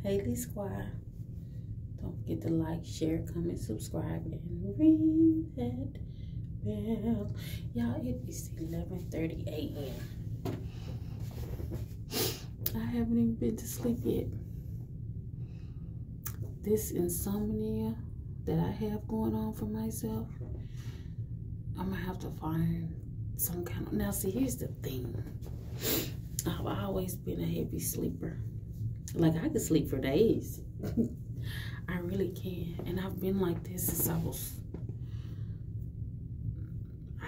Haley Squad. Don't forget to like, share, comment, subscribe, and ring that bell. Y'all, it is 11:30 a.m. I haven't even been to sleep yet. This insomnia that I have going on for myself, I'm gonna have to find some kind of... Now, see, here's the thing. I've always been a heavy sleeper. Like, I could sleep for days. I really can. And I've been like this since I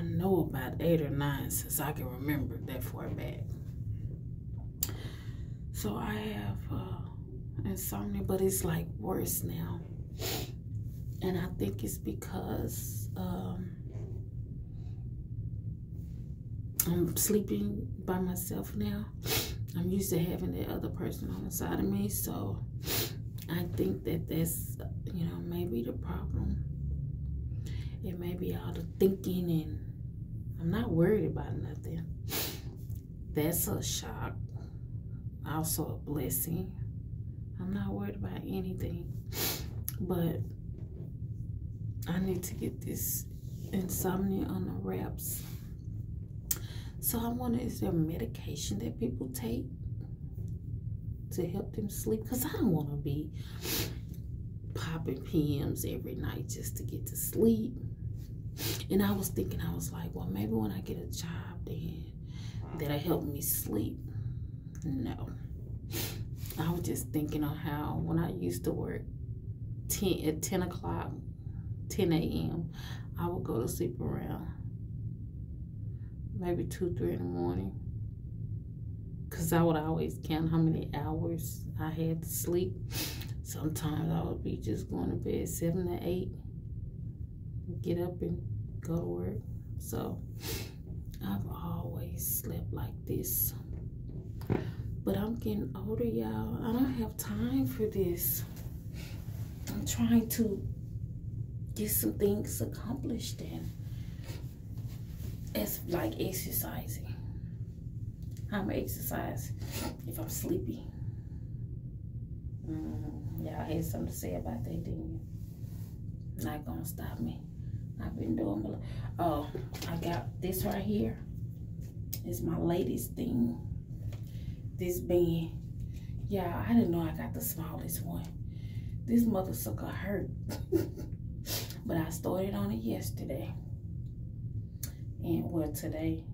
know about 8 or 9, since I can remember that far back. So I have insomnia, but it's like worse now. And I think it's because I'm sleeping by myself now. I'm used to having that other person on the side of me, so I think that that's, you know, maybe the problem. It may be all the thinking, and I'm not worried about nothing. That's a shock. Also a blessing. I'm not worried about anything. But I need to get this insomnia on the wraps. So I wonder, is there medication that people take to help them sleep? Because I don't want to be popping PMs every night just to get to sleep. And I was thinking, I was like, well, maybe when I get a job, then that'll help me sleep. No. I was just thinking on how when I used to work at 10 o'clock, 10 a.m., I would go to sleep around maybe 2, 3 in the morning. Because I would always count how many hours I had to sleep. Sometimes I would be just going to bed 7 to 8. Get up and go to work. So I've always slept like this. But I'm getting older, y'all. I don't have time for this. I'm trying to get some things accomplished, and it's like exercising. I'm exercise if I'm sleepy. Y'all had something to say about that, didn't you? Not gonna stop me. I've been doing oh, I got this right here. It's my latest thing. This band. Yeah, I didn't know I got the smallest one. This mother sucker hurt. But I started on it yesterday. And well, today.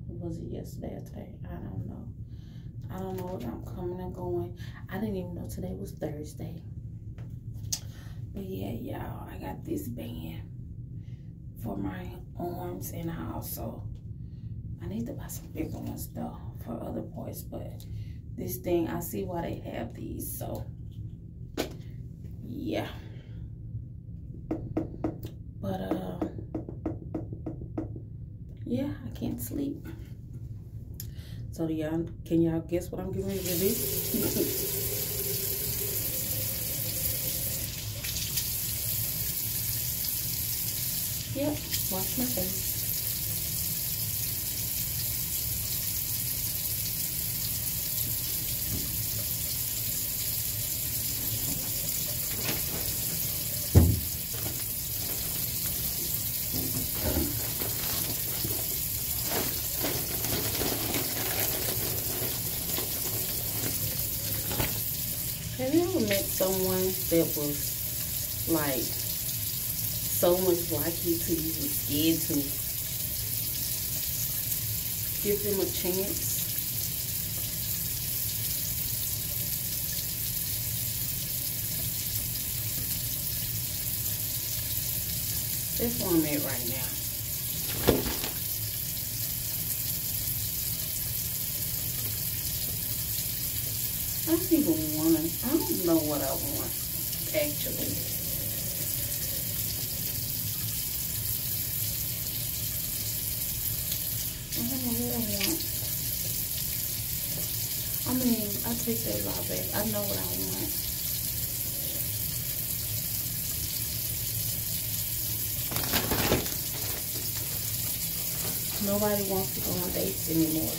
Was it yesterday or today? I don't know. I don't know if I'm coming and going. I didn't even know today was Thursday. But yeah, y'all, I got this band for my arms, and I need to buy some bigger ones though for other parts, but this thing, I see why they have these, so yeah. But yeah, I can't sleep. So can y'all guess what I'm getting ready to do? Yep, wash my face. Have you ever met someone that was like so much like you till you were scared to give them a chance? That's where I'm at right now. I don't even want to, I don't know what I want, actually. I don't know what I want. I mean, I take that a lot back. I know what I want. Nobody wants to go on dates anymore.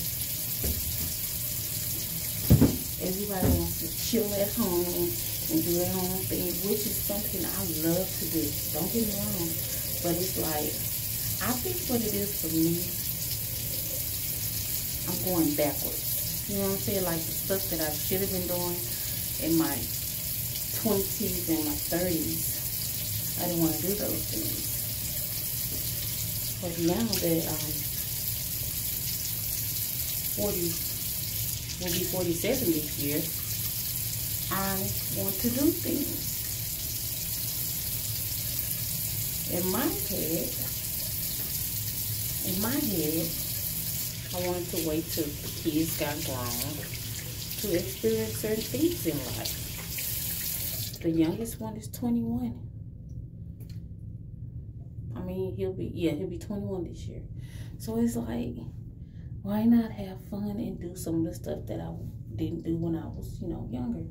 Everybody wants to chill at home and do their own thing, which is something I love to do. Don't get me wrong. But it's like, I think what it is for me, I'm going backwards. You know what I'm saying? Like the stuff that I should have been doing in my 20s and my 30s. I didn't want to do those things. But now that I'm 40, will be 47 this year, I want to do things. In my head, I wanted to wait till the kids got grown to experience certain things in life. The youngest one is 21. I mean, he'll be 21 this year. So it's like, why not have fun and do some of the stuff that I didn't do when I was, younger?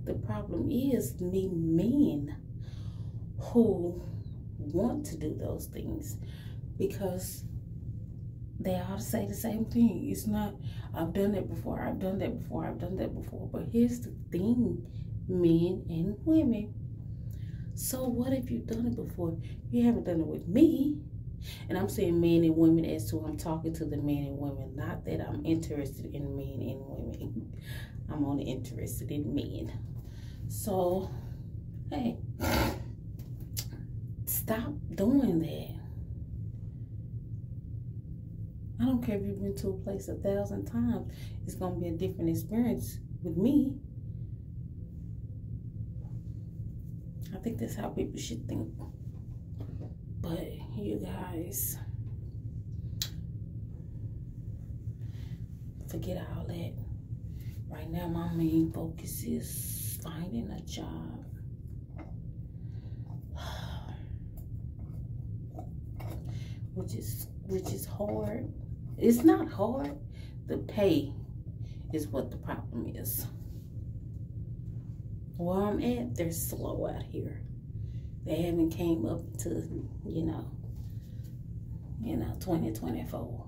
The problem is men who want to do those things, because they all say the same thing. It's not, I've done that before, I've done that before, I've done that before. But here's the thing, men and women. So what if you've done it before? You haven't done it with me. And I'm saying men and women as to I'm talking to the men and women. Not that I'm interested in men and women. I'm only interested in men. So, hey, stop doing that. I don't care if you've been to a place 1,000 times. It's going to be a different experience with me. I think that's how people should think. But you guys, forget all that. Right now, my main focus is finding a job. Which is hard. It's not hard. The pay is what the problem is. Where I'm at, they're slow out here. They haven't came up to, 2024.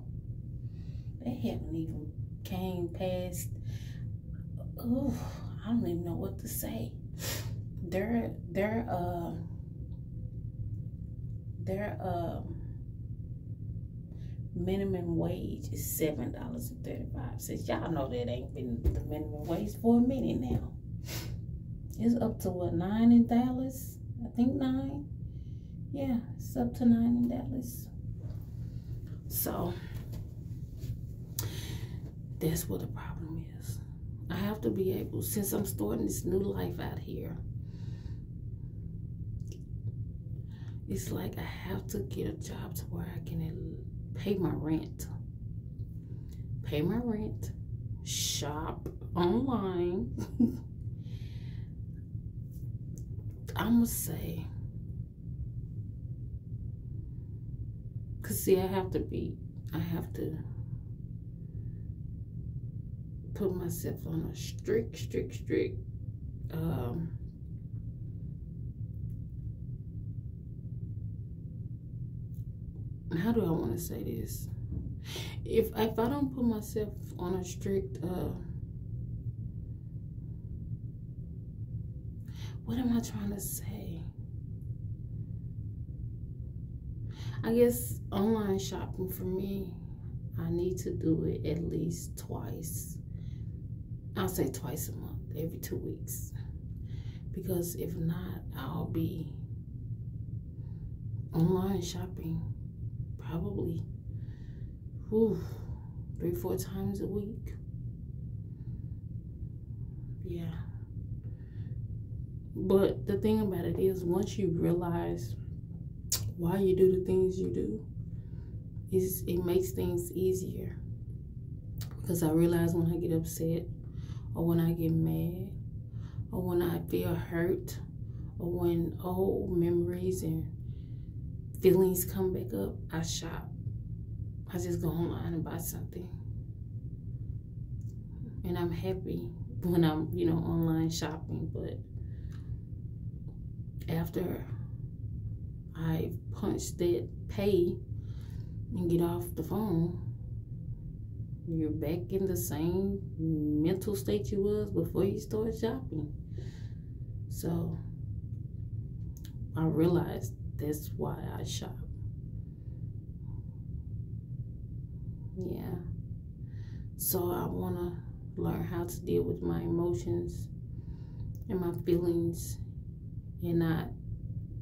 They haven't even came past, I don't even know what to say. Their minimum wage is $7.35. Y'all know that ain't been the minimum wage for a minute now. It's up to what, 9 in Dallas? I think 9. Yeah, it's up to 9 in Dallas. So that's what the problem is. I have to be able, since I'm starting this new life out here, it's like I have to get a job to where I can pay my rent, shop online. I'm gonna say, cause see, I have to put myself on a strict how do I want to say this? If I don't put myself on a strict what am I trying to say? I guess online shopping for me, I need to do it at least twice. I'll say twice a month, every 2 weeks. Because if not, I'll be online shopping probably 3-4 times a week. Yeah. But the thing about it is, once you realize why you do the things you do, it makes things easier. Because I realize when I get upset, or when I get mad, or when I feel hurt, or when old memories and feelings come back up, I shop. I just go online and buy something. And I'm happy when I'm, online shopping. But after I punch that pay and get off the phone, you're back in the same mental state you was before you started shopping. So I realized that's why I shop. Yeah. So I want to learn how to deal with my emotions and my feelings and not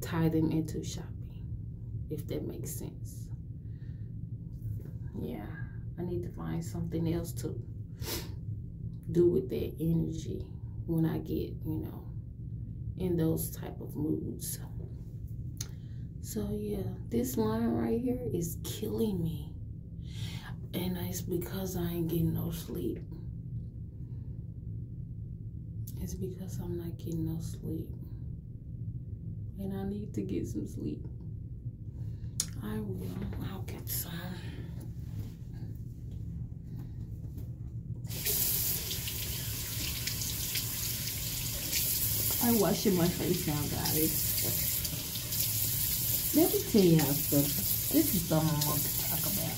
tie them into shopping, if that makes sense. Yeah, I need to find something else to do with that energy when I get, in those type of moods. So yeah, this line right here is killing me. And it's because I ain't getting no sleep. It's because I'm not getting no sleep. And I need to get some sleep. I will. I'll get some. I'm washing my face now, guys. Let me tell y'all something. This is something I want to talk about.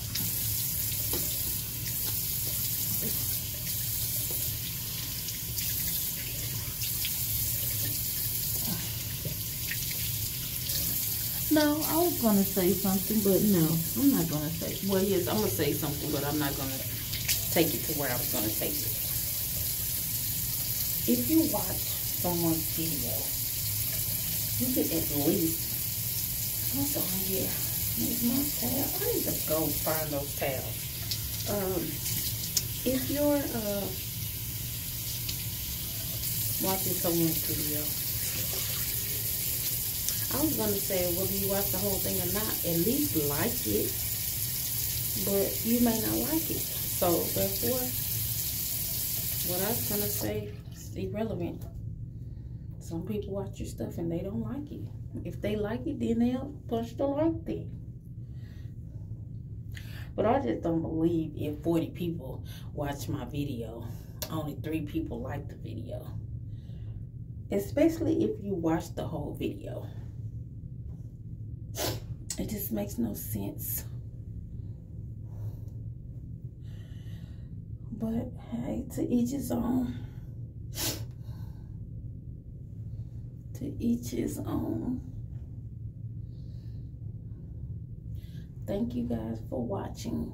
No, I was going to say something, but no, I'm not going to say. Well, yes, I'm going to say something, but I'm not going to take it to where I was going to take it. If you watch someone's video, you could at least, what's on here? Here's my towel. I need to go find those towels. If you're watching someone's video, I was going to say, whether you watch the whole thing or not, at least like it. But you may not like it. So, therefore, what I was going to say is irrelevant. Some people watch your stuff and they don't like it. If they like it, then they'll push the like thing. But I just don't believe if 40 people watch my video, only 3 people like the video. Especially if you watch the whole video. It just makes no sense. But hey, to each his own. To each his own. Thank you guys for watching.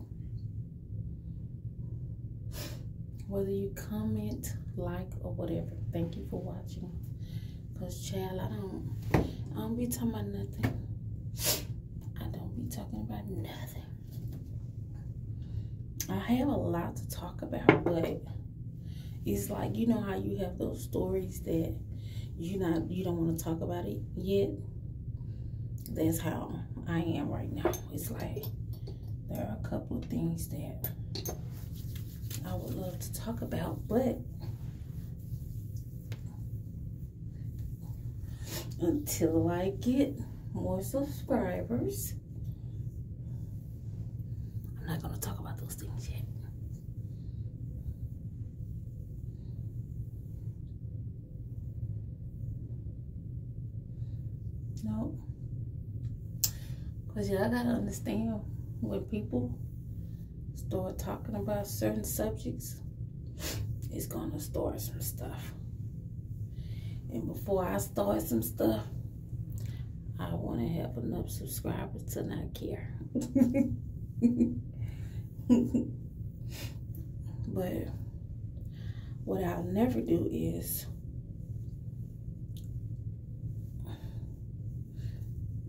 Whether you comment, like, or whatever, thank you for watching. Cause child, I don't be talking about nothing. I don't be talking about nothing. I have a lot to talk about, but it's like, you know how you have those stories that you don't want to talk about it yet. That's how I am right now. It's like there are a couple of things that I would love to talk about, but until I get more subscribers, I'm not going to talk about those things yet. No. Because y'all got to understand, when people start talking about certain subjects, it's going to start some stuff. And before I start some stuff, I want to have enough subscribers to not care. But what I'll never do is,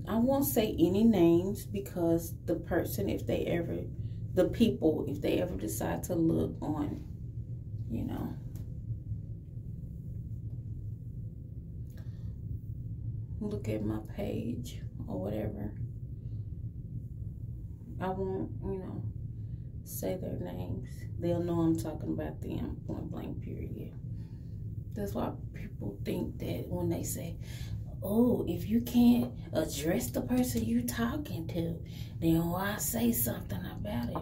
I won't say any names, because the person, if they ever decide to look on, look at my page or whatever, I won't, say their names. They'll know I'm talking about them, point blank, period. That's why people think that when they say, oh, if you can't address the person you're talking to, then why say something about it?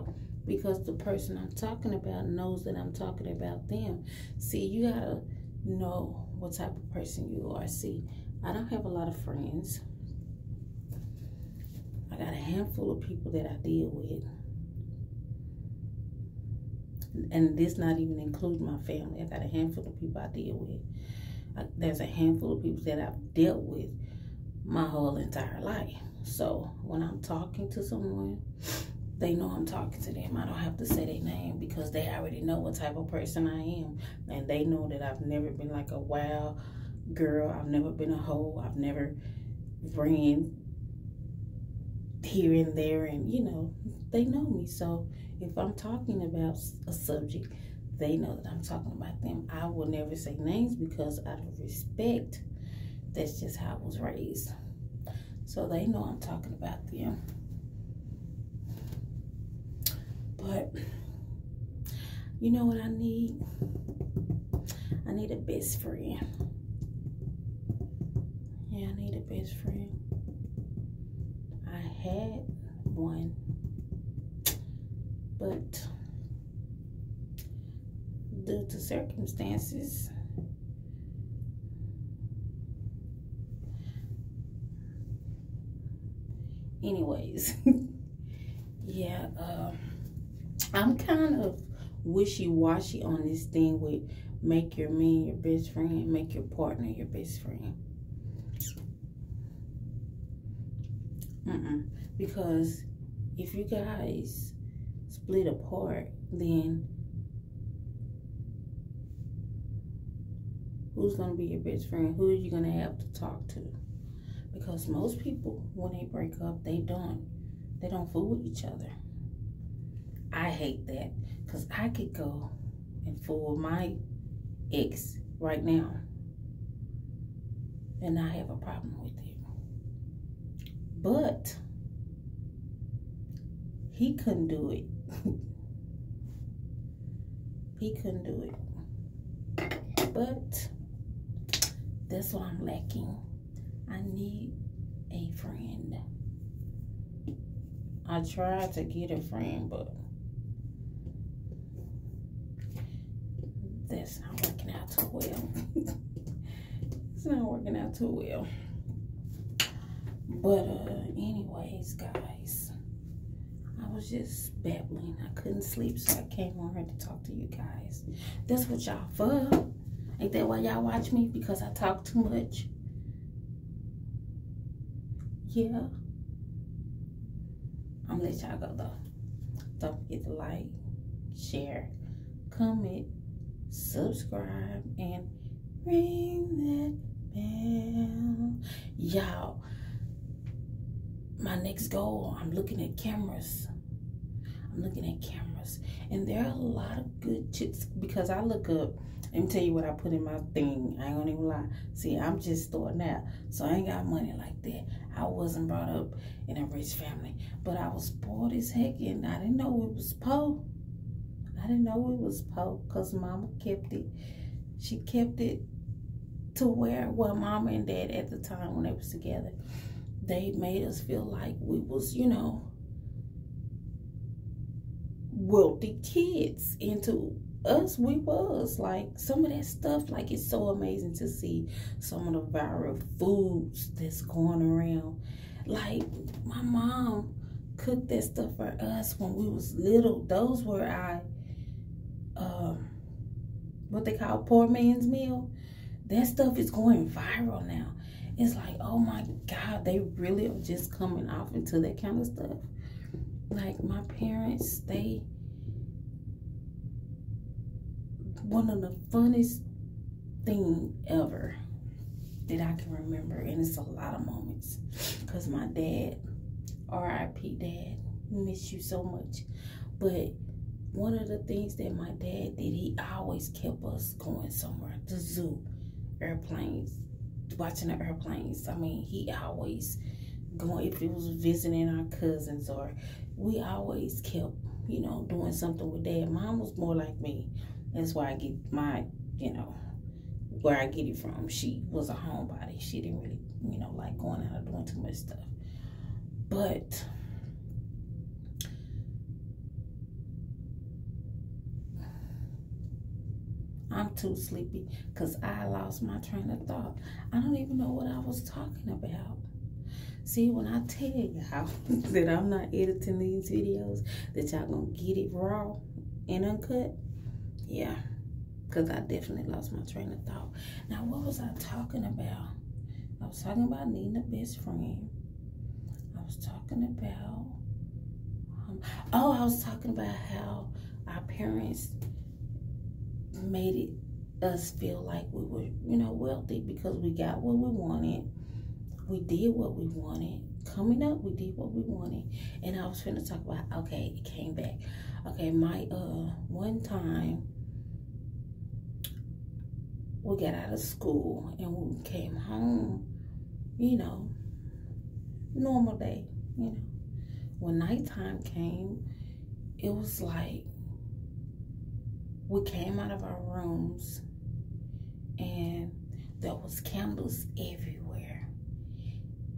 Because the person I'm talking about knows that I'm talking about them. See, you gotta know what type of person you are. See, I don't have a lot of friends. I got a handful of people that I deal with. And this not even including my family. I got a handful of people I deal with. There's a handful of people that I've dealt with my whole entire life. So when I'm talking to someone, they know I'm talking to them. I don't have to say their name because they already know what type of person I am. And they know that I've never been like a wild girl. I've never been a hoe. I've never ran here and there. And, you know, they know me. So if I'm talking about a subject, they know that I'm talking about them. I will never say names because out of respect, that's just how I was raised. So they know I'm talking about them. But you know what I need? I need a best friend. Yeah, I need a best friend. I had one, but due to circumstances, anyways, yeah, I'm kind of wishy-washy on this thing with make your man your best friend, make your partner your best friend. Because if you guys split apart, then who's going to be your best friend? Who are you going to have to talk to? Because most people, when they break up, they don't fool with each other. I hate that because I could go and fool with my ex right now and not have a problem with it. But he couldn't do it. He couldn't do it. But that's what I'm lacking. I need a friend. I tried to get a friend, but that's not working out too well. It's not working out too well. But anyways, guys, I was just babbling. I couldn't sleep, so I came on here to talk to you guys. That's what y'all for. Ain't that why y'all watch me? Because I talk too much? Yeah. I'm gonna let y'all go though. Don't forget to like, share, comment, subscribe, and ring that bell. Y'all, my next goal, I'm looking at cameras. And there are a lot of good chicks because I look up. Let me tell you what I put in my thing. I ain't gonna even lie. See, I'm just starting out, so I ain't got money like that. I wasn't brought up in a rich family, but I was spoiled as heck, and I didn't know it was po. Because mama kept it. She kept it to where, well, mama and dad at the time when they was together, they made us feel like we was, you know, wealthy kids. Into us, we was like some of that stuff. Like, it's so amazing to see some of the viral foods that's going around. Like, my mom cooked that stuff for us when we was little. Those were our what they call poor man's meal. That stuff is going viral now. It's like, oh my God, they really are just coming off into that kind of stuff. Like, my parents, one of the funnest thing ever that I can remember, and it's a lot of moments, because my dad, R.I.P. Dad, miss you so much, but one of the things that my dad did, he always kept us going somewhere. The zoo, airplanes, watching the airplanes. I mean, he always going, if it was visiting our cousins, or we always kept, you know, doing something with Dad. Mom was more like me. That's why I get my, you know, where I get it from. She was a homebody. She didn't really, you know, like going out and doing too much stuff. But I'm too sleepy because I lost my train of thought. I don't even know what I was talking about. See, when I tell y'all that I'm not editing these videos, that y'all gonna get it raw and uncut, because I definitely lost my train of thought. Now, what was I talking about? I was talking about needing a best friend. I was talking about, I was talking about how our parents made us feel like we were, wealthy because we got what we wanted. We did what we wanted. Coming up, we did what we wanted. And I was finna talk about, okay, it came back. Okay, my, one time, we got out of school and we came home, normal day, When nighttime came, it was like we came out of our rooms and there was candles everywhere.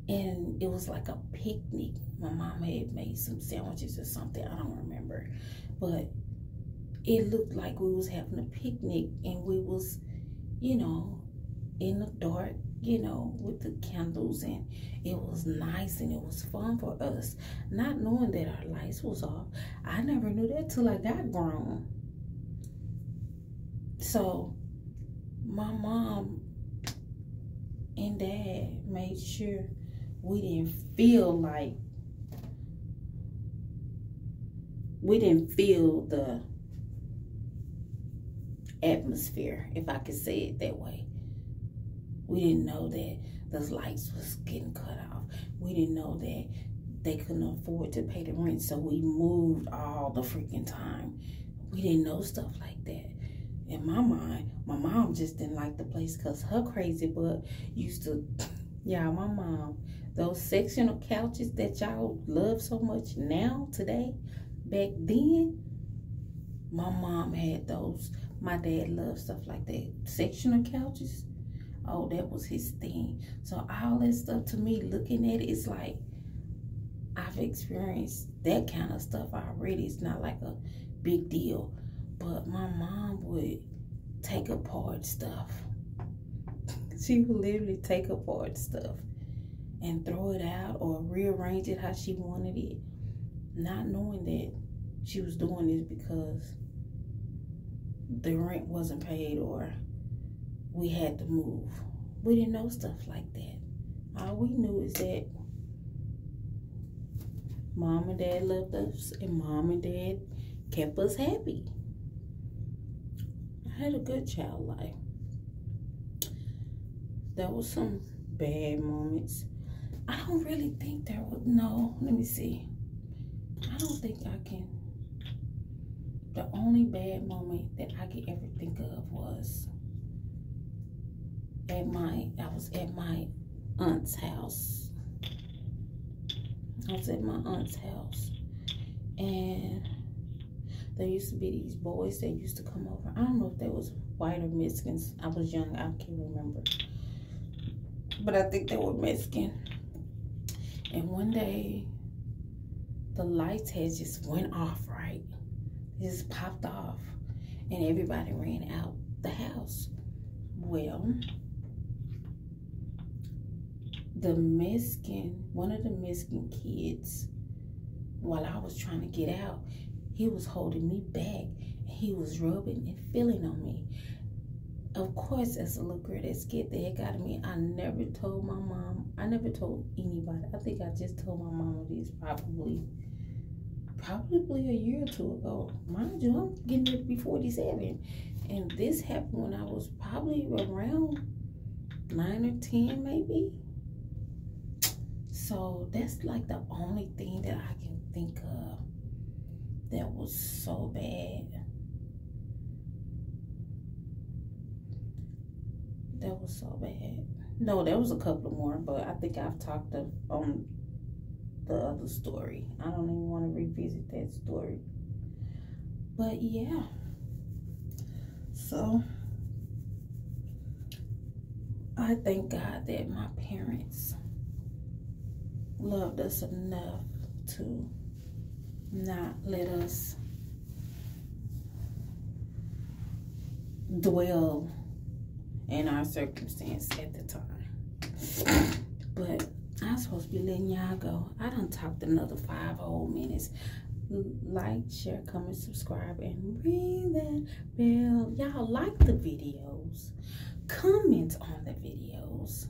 And it was like a picnic. My mom had made some sandwiches or something, I don't remember. But it looked like we was having a picnic and we was, in the dark, with the candles, and it was nice and it was fun for us, not knowing that our lights was off. I never knew that till I got grown. So my mom and dad made sure we didn't feel the atmosphere, if I could say it that way. We didn't know that the lights was getting cut off. We didn't know that they couldn't afford to pay the rent, so we moved all the freaking time. We didn't know stuff like that. In my mind, my mom just didn't like the place because her crazy butt used to, my mom, those sectional couches that y'all love so much now, today, back then, my mom had those. My dad loved stuff like that. Sectional couches, oh, that was his thing. So all that stuff, to me, looking at it, it's like I've experienced that kind of stuff already. It's not like a big deal. But my mom would take apart stuff. She would literally take apart stuff and throw it out or rearrange it how she wanted it, not knowing that she was doing this because the rent wasn't paid or we had to move. We didn't know stuff like that. All we knew is that mom and dad loved us and mom and dad kept us happy. I had a good child life. There was some bad moments. I don't really think there was, no, let me see. I don't think I can. The only bad moment that I could ever think of was I was at my aunt's house. I was at my aunt's house. And there used to be these boys that used to come over. I don't know if they was white or Mexicans. I was young, I can't remember. But I think they were Mexican. And one day, the lights had just went off, right? It just popped off. And everybody ran out the house. Well, one of the Mexican kids, while I was trying to get out, he was holding me back. He was rubbing and feeling on me. Of course, as a little girl that scared the heck out of me, I never told my mom. I never told anybody. I think I just told my mama this probably a year or two ago. Mind you, I'm getting ready to be 47. And this happened when I was probably around 9 or 10 maybe. So that's like the only thing that I can think of that was so bad. That was so bad. No, there was a couple more, but I think I've talked on the other story. I don't even want to revisit that story. But yeah. So I thank God that my parents loved us enough to not let us dwell in our circumstance at the time. But I'm supposed to be letting y'all go. I done talked another 5 whole minutes. like, share, comment, subscribe, and ring that bell. Y'all like the videos. Comment on the videos.